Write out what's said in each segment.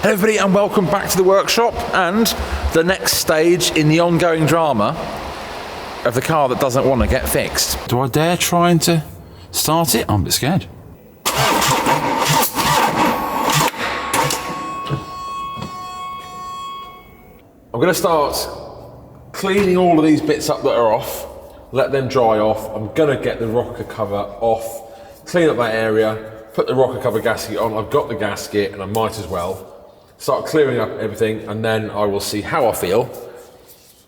Everybody, and welcome back to the workshop and the next stage in the ongoing drama of the car that doesn't want to get fixed. Do I dare trying to start it? I'm a bit scared. I'm going to start cleaning all of these bits up that are off, let them dry off. I'm going to get the rocker cover off, clean up that area, put the rocker cover gasket on. I've got the gasket and I might as well start clearing up everything, and then I will see how I feel,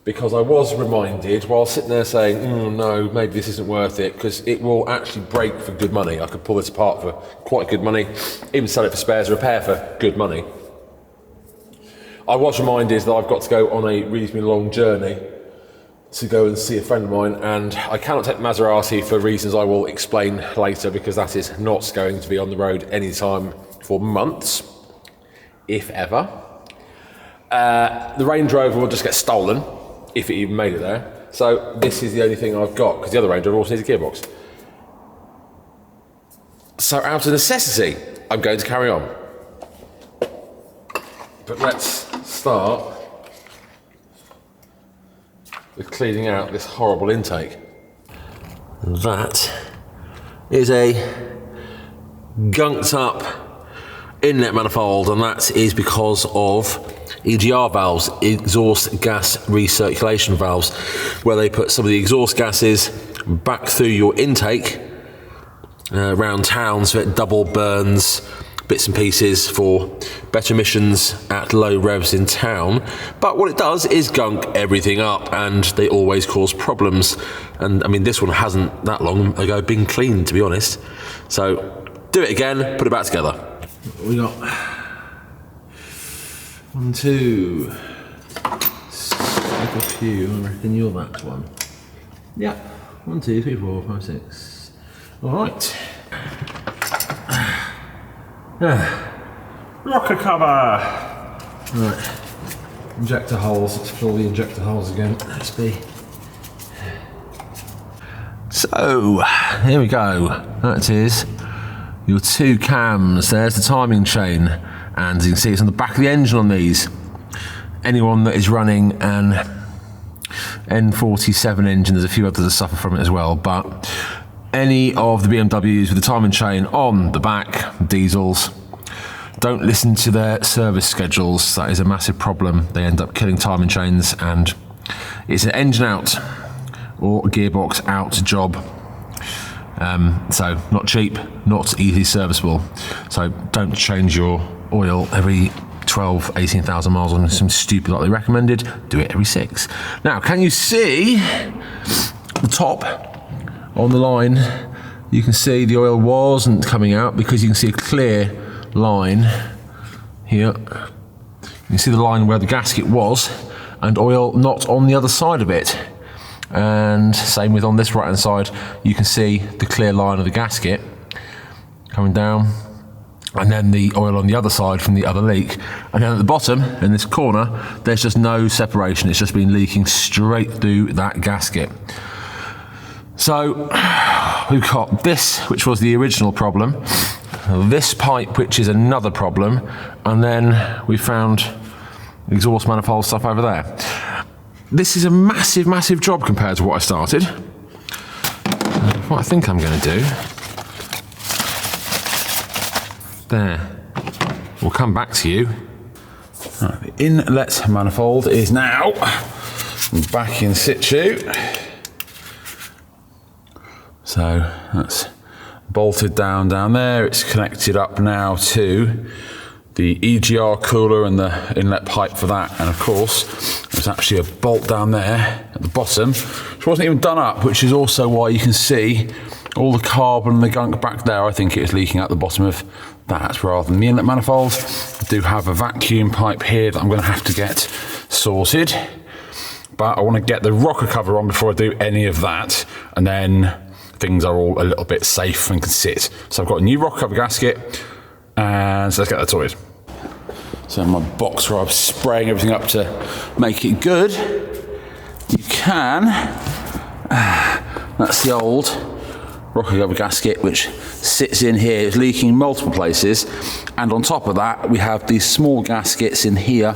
because I was reminded while sitting there saying, no, maybe this isn't worth it, because it will actually break for good money. I could pull this apart for quite good money, even sell it for spares repair for good money. I was reminded that I've got to go on a reasonably long journey to go and see a friend of mine, and I cannot take the Maserati for reasons I will explain later, because that is not going to be on the road anytime for months, if ever. The Range Rover will just get stolen, if it even made it there. So this is the only thing I've got, because the other Range Rover also needs a gearbox. So out of necessity, I'm going to carry on. But let's start with cleaning out this horrible intake. That is a gunked up inlet manifold, and that is because of EGR valves, exhaust gas recirculation valves, where they put some of the exhaust gases back through your intake around town, so it double burns bits and pieces for better emissions at low revs in town. But what it does is gunk everything up, and they always cause problems. And I mean, this one hasn't that long ago been cleaned, to be honest. So do it again, put it back together. We got 1, 2, a few. I reckon you're that one. Yeah, 1, 2, 3, 4, 5, 6. All right. Rocker cover! Right. Injector holes. Let's fill the injector holes again. Let's be. So, here we go. That is your 2 cams. There's the timing chain, and you can see it's on the back of the engine on these. Anyone that is running an N47 engine, there's a few others that suffer from it as well, but any of the BMWs with the timing chain on the back, diesels, don't listen to their service schedules. That is a massive problem. They end up killing timing chains, and it's an engine out or gearbox out job. So not cheap, not easily serviceable. So don't change your oil every 12, 18,000 miles on some stupid like they recommended. Do it every 6. Now, can you see the top on the line? You can see the oil wasn't coming out, because you can see a clear line here. You can see the line where the gasket was, and oil not on the other side of it. And same with on this right hand side, you can see the clear line of the gasket coming down, and then the oil on the other side from the other leak. And then at the bottom, in this corner, there's just no separation. It's just been leaking straight through that gasket. So we've got this, which was the original problem, this pipe, which is another problem, and then we found exhaust manifold stuff over there. This is a massive, massive job compared to what I started. What I think I'm going to do, there, we'll come back to you. Right, the inlet manifold is now back in situ. So that's bolted down there. It's connected up now to the EGR cooler and the inlet pipe for that. And of course, there's actually a bolt down there at the bottom, which wasn't even done up, which is also why you can see all the carbon and the gunk back there. I think it was leaking out the bottom of that rather than the inlet manifold. I do have a vacuum pipe here that I'm going to have to get sorted, but I want to get the rocker cover on before I do any of that, and then things are all a little bit safe and can sit. So I've got a new rocker cover gasket, and so let's get that sorted. So in my box where I'm spraying everything up to make it good, you can, that's the old rocker cover gasket, which sits in here. It's leaking multiple places. And on top of that, we have these small gaskets in here,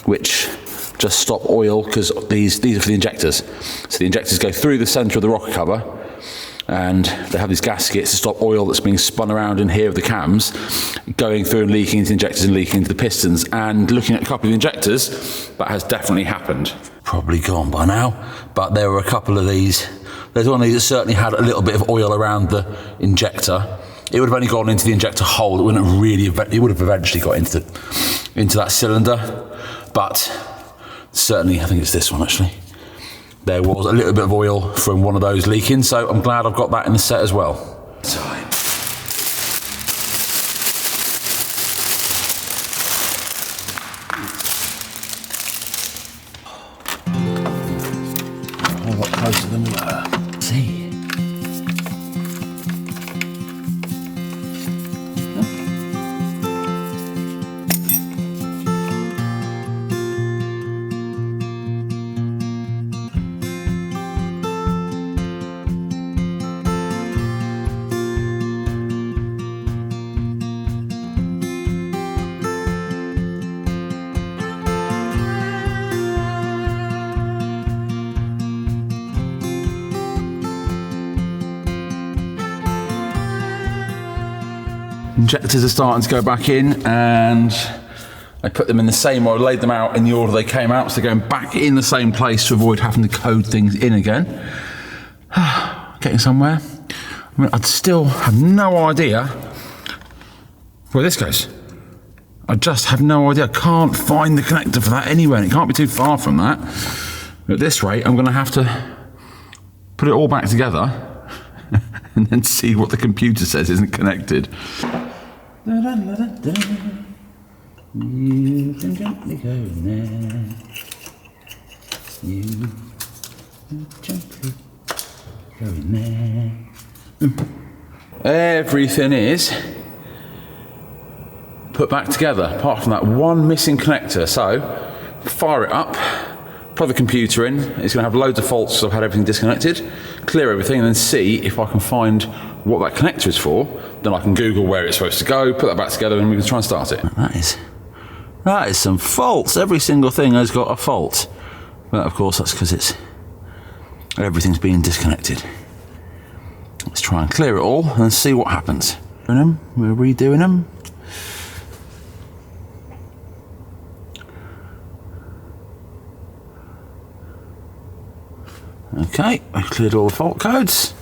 which just stop oil, because these are for the injectors. So the injectors go through the centre of the rocker cover, and they have these gaskets to stop oil that's being spun around in here of the cams, going through and leaking into the injectors and leaking into the pistons. And looking at a couple of the injectors, that has definitely happened. Probably gone by now, but there were a couple of these. There's one of these that certainly had a little bit of oil around the injector. It would have only gone into the injector hole. It wouldn't have really, it would have eventually got into that cylinder. But certainly, I think it's this one actually. There was a little bit of oil from one of those leaking, so I'm glad I've got that in the set as well. A lot closer than we were. See. Injectors are starting to go back in, and I put them in the same, or I laid them out in the order they came out, so they're going back in the same place to avoid having to code things in again. Getting somewhere. I mean, I'd still have no idea where this goes. I just have no idea. I can't find the connector for that anywhere, and it can't be too far from that. At this rate, I'm going to have to put it all back together and then see what the computer says isn't connected. You can gently go there. You can gently go in there. Everything is put back together, apart from that one missing connector. So, fire it up, plug the computer in. It's going to have loads of faults, so I've had everything disconnected. Clear everything, and then see if I can find what that connector is for. Then I can Google where it's supposed to go, put that back together, and we can try and start it. That is some faults. Every single thing has got a fault. But of course, that's because everything's being disconnected. Let's try and clear it all and see what happens. We're redoing them. Okay, we've cleared all the fault codes.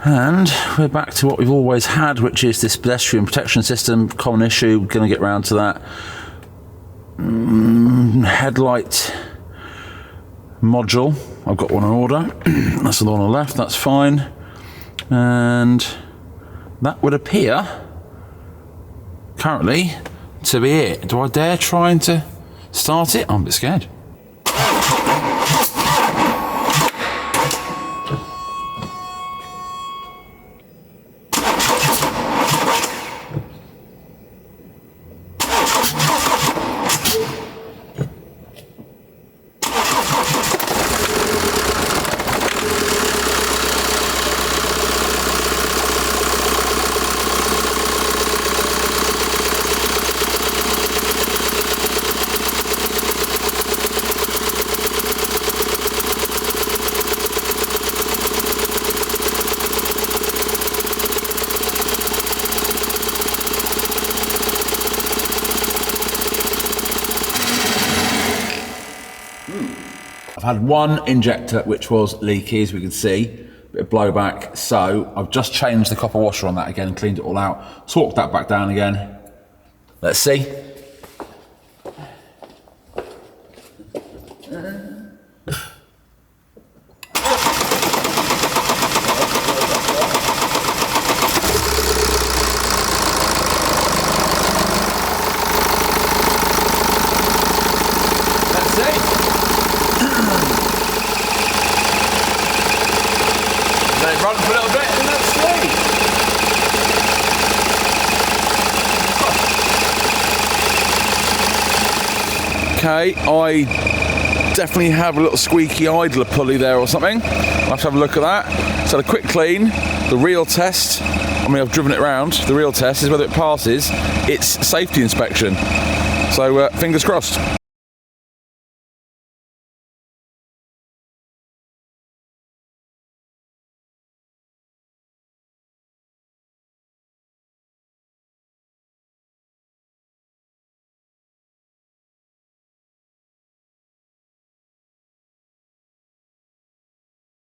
And we're back to what we've always had, which is this pedestrian protection system. Common issue, going to get round to that. Headlight module, I've got one on order. That's the one on the left, that's fine. And that would appear, currently, to be it. Do I dare trying to start it? I'm a bit scared. I've had one injector which was leaky, as we can see, bit of blowback. So I've just changed the copper washer on that again and cleaned it all out. Torqued that back down again. Let's see. Run for a little bit and let's see. Okay, I definitely have a little squeaky idler pulley there or something. I'll have to have a look at that. So the quick clean, the real test, I mean I've driven it around, the real test is whether it passes its safety inspection. So fingers crossed.